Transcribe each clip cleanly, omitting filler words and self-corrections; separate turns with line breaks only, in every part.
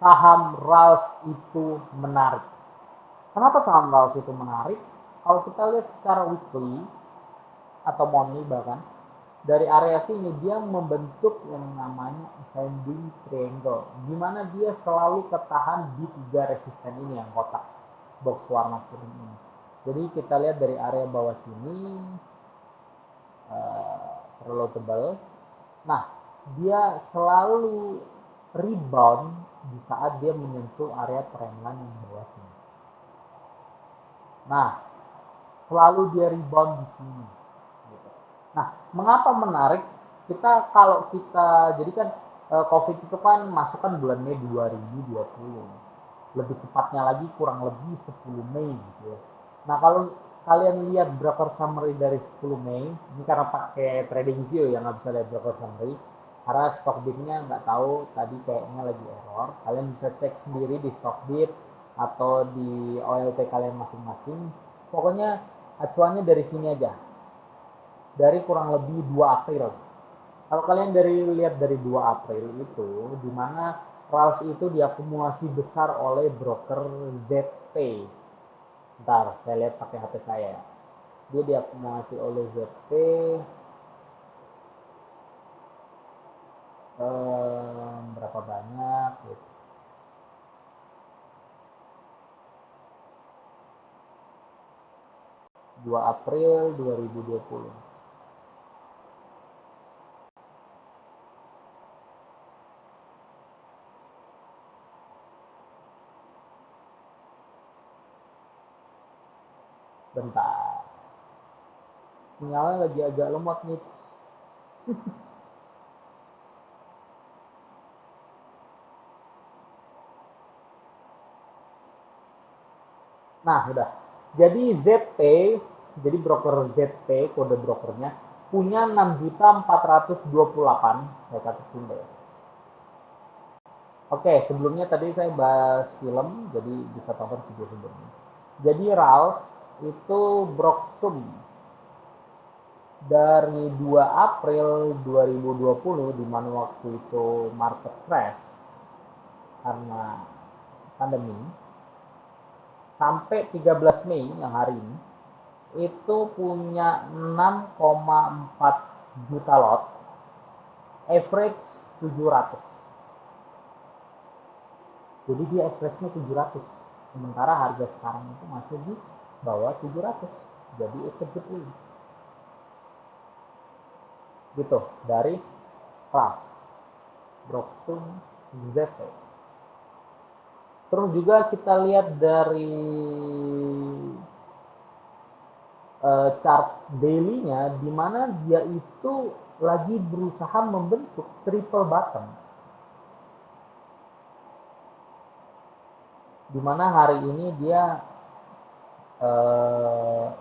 saham RALS itu menarik. Kenapa saham RALS itu menarik? Kalau kita lihat secara weekly atau monthly bahkan, dari area sini dia membentuk yang namanya ascending triangle, di mana dia selalu tertahan di 3 resisten ini yang kotak box warna kuning ini. Jadi kita lihat dari area bawah sini terlalu tebal. Nah, dia selalu rebound di saat dia menyentuh area trendline yang bawah sini. Nah, selalu dia rebound di sini. Nah, mengapa menarik? Kalau kita jadi kan COVID itu kan masuk kan bulan Mei 2020. Lebih tepatnya lagi kurang lebih 10 Mei gitu ya. Nah, kalau kalian lihat broker summary dari 10 Mei, ini karena pakai trading view yang nggak bisa lihat broker summary, karena Stockbit-nya nggak tahu tadi kayaknya lagi error. Kalian bisa cek sendiri di Stockbit atau di OLT kalian masing-masing. Pokoknya acuannya dari sini aja, dari kurang lebih 2 April. Kalau kalian lihat dari 2 April itu, di mana RALS itu diakumulasi besar oleh broker ZP. Bentar, saya lihat pakai HP saya. Dia diakumulasi oleh ZP berapa banyak gitu. 2 April 2020. Bentar. Sinyalnya lagi agak lemot nih. Nah, udah. Jadi ZP, jadi broker ZP, kode brokernya, punya 6.428, saya catat ya. Oke, sebelumnya tadi saya bahas film, jadi bisa tonton video sebelumnya. Jadi RALS itu Broksum dari 2 April 2020, di mana waktu itu market crash karena pandemi, sampai 13 Mei yang hari ini, itu punya 6,4 juta lot, average 700. Jadi dia average-nya 700. Sementara harga sekarang itu masih di bawah 700. Jadi it's a good win. Gitu, dari kelas Broksum ZT. Terus juga kita lihat dari chart daily-nya, di mana dia itu lagi berusaha membentuk triple bottom, di mana hari ini dia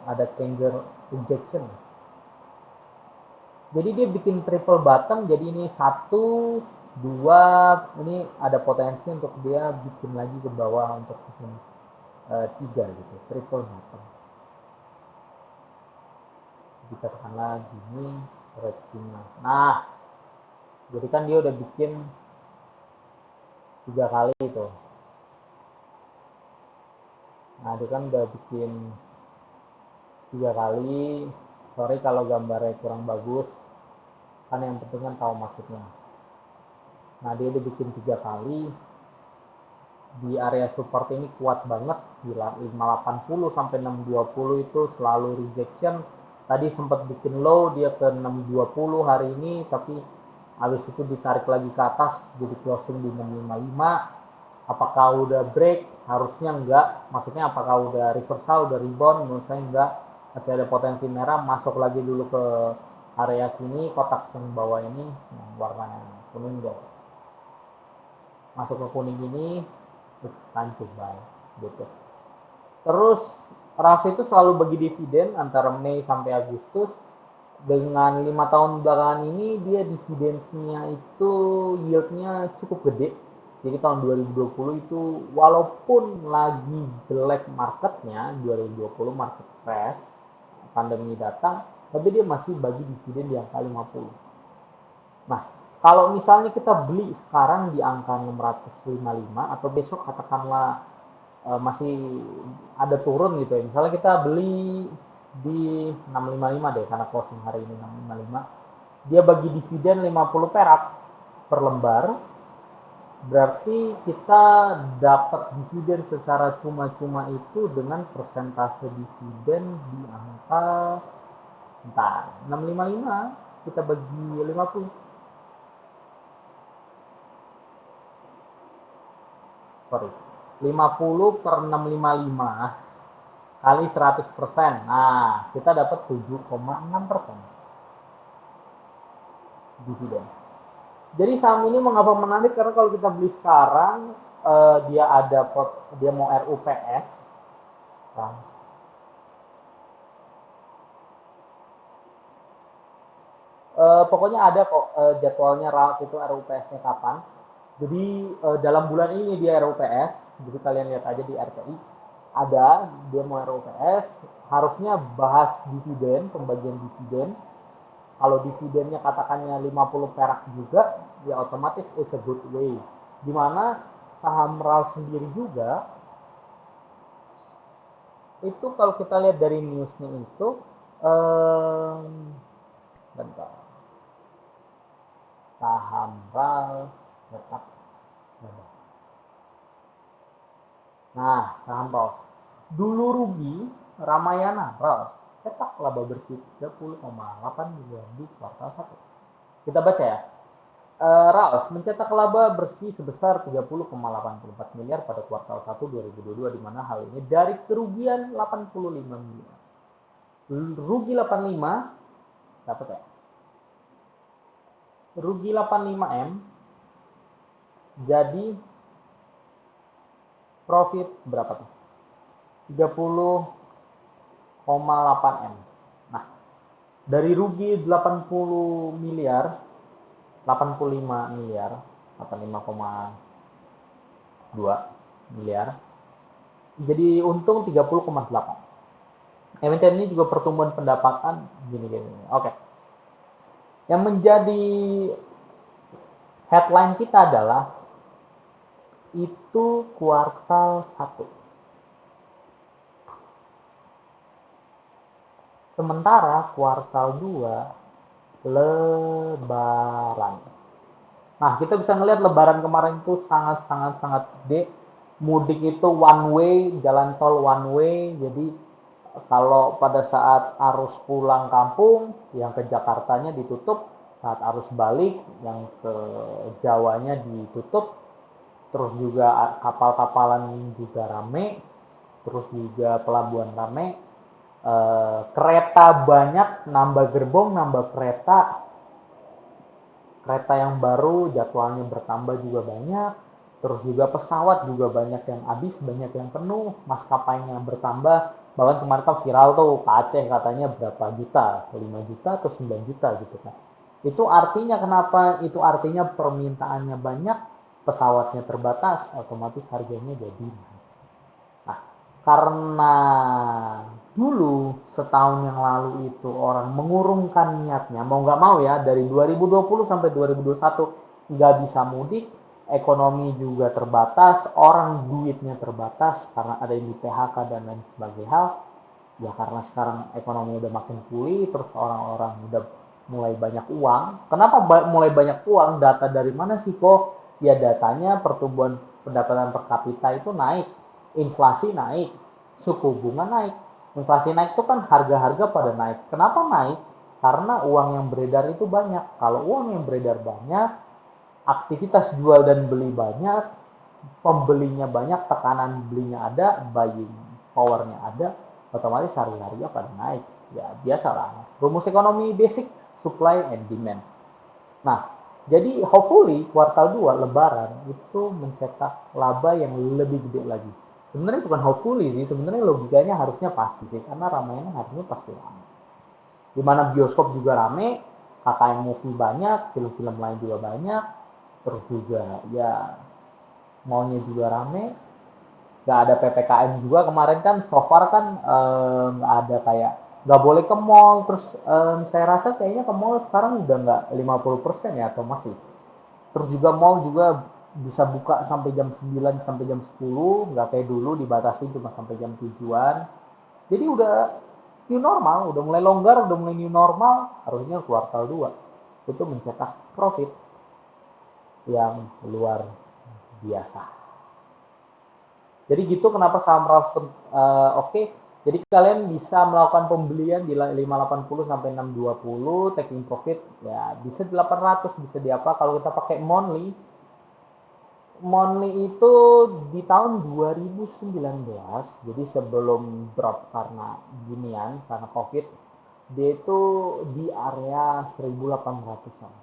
ada trigger injection. Jadi dia bikin triple bottom, jadi ini 1, 2, ini ada potensi untuk dia bikin lagi ke bawah untuk bikin 3 gitu, triple bottom. Dikatakanlah gini koreksinya. Nah, jadi kan dia udah bikin 3 kali itu. Nah, dia kan udah bikin 3 kali. Sorry kalau gambarnya kurang bagus, kan yang penting kan tahu maksudnya. Nah, dia udah bikin 3 kali. Di area support ini kuat banget, di 580 sampai 620 itu selalu rejection. Tadi sempat bikin low dia ke 620 hari ini, tapi habis itu ditarik lagi ke atas jadi closing di 655. Apakah udah break? Harusnya enggak. Maksudnya apakah udah reversal, udah rebound? Menurut saya enggak. Masih ada potensi merah, masuk lagi dulu ke area sini, kotak yang bawah ini yang warnanya kuning deh. Masuk ke kuning ini, time to buy gitu. Terus RALS itu selalu bagi dividen antara Mei sampai Agustus. Dengan 5 tahun belakangan ini dia dividendnya itu yieldnya cukup gede. Jadi tahun 2020 itu walaupun lagi jelek marketnya, 2020 market crash, pandemi datang, tapi dia masih bagi dividen di angka 50. Nah, Kalau misalnya kita beli sekarang di angka 655 atau besok katakanlah masih ada turun gitu ya. Misalnya kita beli di 655 deh karena closing hari ini 655. Dia bagi dividen 50 perak per lembar. Berarti kita dapat dividen secara cuma-cuma itu dengan persentase dividen di angka entar 655 kita bagi 50, sorry, 50 per 655 kali 100%. Nah, kita dapat 7,6% dividen. Jadi saham ini mengapa menarik, karena kalau kita beli sekarang dia mau RUPS. Nah, pokoknya ada kok jadwalnya RALS itu RUPS-nya kapan. Jadi dalam bulan ini dia RUPS, jadi kalian lihat aja di RTI ada dia mau RUPS, harusnya bahas dividen, pembagian dividen. Kalau dividennya katakannya 50 perak juga, ya otomatis it's a good way. Dimana saham RAL sendiri juga, itu kalau kita lihat dari newsnya itu, bentar, saham RAL tetap, nah saham RAL dulu rugi, Ramayana RAL cetak laba bersih 30,8 miliar di kuartal 1. Kita baca ya. Raos mencetak laba bersih sebesar 30,84 miliar pada kuartal 1 2022, di mana hal ini dari kerugian 85 miliar. Rugi 85, dapat ya? Rugi 85 M jadi profit berapa tuh? 30,8 M. Nah, dari rugi 80 miliar, 85 miliar, 85,2 miliar, jadi untung 30,8. Emiten ini juga pertumbuhan pendapatan gini-gini. Oke. Yang menjadi headline kita adalah itu kuartal 1. Sementara kuartal 2 lebaran. Nah, kita bisa ngelihat lebaran kemarin itu sangat gede. Mudik itu one way, jalan tol one way. Jadi kalau pada saat arus pulang kampung, yang ke Jakartanya ditutup, saat arus balik, yang ke Jawanya ditutup, terus juga kapal-kapalan juga rame, terus juga pelabuhan rame, kereta banyak, nambah gerbong, nambah kereta, kereta yang baru jadwalnya bertambah juga banyak, terus juga pesawat juga banyak yang habis, banyak yang penuh, maskapainya bertambah. Bahkan kemarin kan viral tuh ke Aceh katanya berapa juta, 5 juta atau 9 juta gitu kan. Itu artinya kenapa? Itu artinya permintaannya banyak, pesawatnya terbatas, otomatis harganya jadi naik. Nah, karena dulu setahun yang lalu itu orang mengurungkan niatnya, mau nggak mau ya, dari 2020 sampai 2021 nggak bisa mudik, ekonomi juga terbatas, orang duitnya terbatas karena ada yang di PHK dan lain sebagainya hal. Ya karena sekarang ekonomi udah makin pulih, terus orang-orang udah mulai banyak uang. Kenapa mulai banyak uang? Data dari mana sih kok? Ya datanya pertumbuhan pendapatan per kapita itu naik, inflasi naik, suku bunga naik. Inflasi naik itu kan harga-harga pada naik. Kenapa naik? Karena uang yang beredar itu banyak. Kalau uang yang beredar banyak, aktivitas jual dan beli banyak, pembelinya banyak, tekanan belinya ada, buying powernya ada, otomatis harga-harga pada naik. Ya biasalah. Rumus ekonomi basic, supply and demand. Nah, jadi hopefully kuartal 2 lebaran itu mencetak laba yang lebih gede lagi. Sebenarnya bukan hopefully sih, sebenarnya logikanya harusnya pasti sih, karena ramainya harusnya pasti ramai. Dimana bioskop juga rame, KKN movie banyak, film-film lain juga banyak, terus juga ya maunya juga rame, nggak ada PPKM juga kemarin kan, so far kan nggak ada kayak nggak boleh ke mall, terus saya rasa kayaknya ke mall sekarang udah nggak 50% ya, atau masih Terus juga mall juga bisa buka sampai jam 9 sampai jam 10, nggak kayak dulu dibatasi cuma sampai jam 7-an. Jadi udah new normal, udah mulai longgar, udah mulai new normal, harusnya kuartal 2 itu mencetak profit yang luar biasa. Jadi gitu kenapa saham RALS oke. Jadi kalian bisa melakukan pembelian di 580 sampai 620, taking profit ya bisa di 800, bisa di apa. Kalau kita pakai monthly, monthly itu di tahun 2019, jadi sebelum drop karena ginian, karena Covid, dia itu di area 1800-an.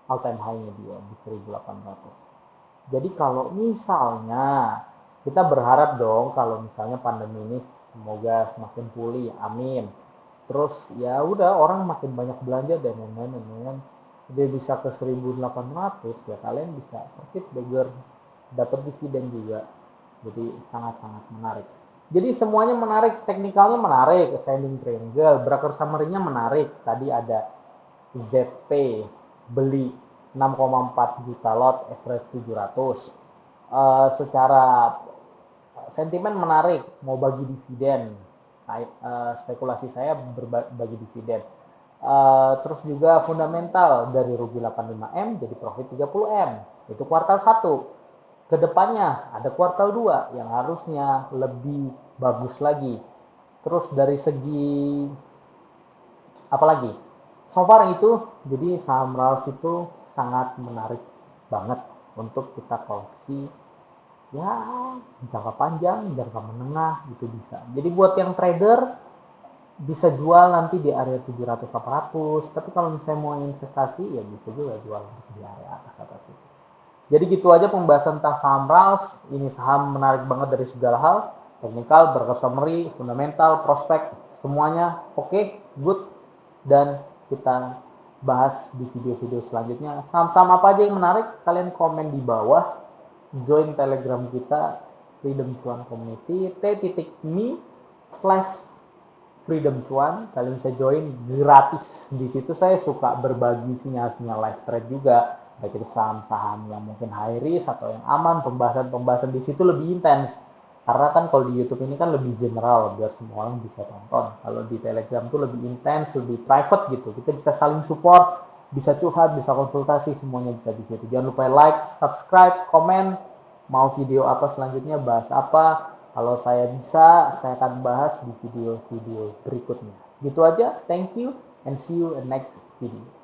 All time high-nya dia di 1800. Jadi kalau misalnya kita berharap dong kalau misalnya pandemi ini semoga semakin pulih, amin. Terus ya udah orang makin banyak belanja dan lain-lain. Dia bisa ke 1800 ya kalian bisa profit bigger, dapat dividen juga. Jadi sangat-sangat menarik. Jadi semuanya menarik, teknikalnya menarik, ascending triangle, breaker summary-nya menarik. Tadi ada ZP beli 6,4 juta lot, average 700. Secara sentimen menarik, mau bagi dividen. Spekulasi saya berbagi dividen. Terus juga fundamental dari rugi 85M jadi profit 30M. Itu kuartal 1. Kedepannya ada kuartal 2 yang harusnya lebih bagus lagi. Terus dari segi apalagi so far itu, jadi saham RALS itu sangat menarik banget untuk kita koleksi ya jangka panjang, jangka menengah itu bisa. Jadi buat yang trader bisa jual nanti di area 700-800, tapi kalau misalnya mau investasi ya bisa juga jual di area atas itu. Jadi gitu aja pembahasan tentang saham RALS. Ini saham menarik banget dari segala hal, teknikal, breakout summary, fundamental, prospek, semuanya oke, good, dan kita bahas di video-video selanjutnya. Saham-saham apa aja yang menarik, kalian komen di bawah. Join telegram kita, Freedom Cuan Community, t.me/Freedom Cuan. Kalian bisa join gratis. Di situ saya suka berbagi sinyal-sinyal live trade juga, baik itu saham-saham yang mungkin high risk atau yang aman. Pembahasan di situ lebih intens. Karena kan kalau di YouTube ini kan lebih general biar semua orang bisa tonton. Kalau di Telegram tuh lebih intens, lebih private gitu. Kita bisa saling support, bisa curhat, bisa konsultasi, semuanya bisa di situ. Jangan lupa like, subscribe, komen, mau video apa selanjutnya, bahas apa. Kalau saya bisa, saya akan bahas di video-video berikutnya. Gitu aja, thank you and see you in next video.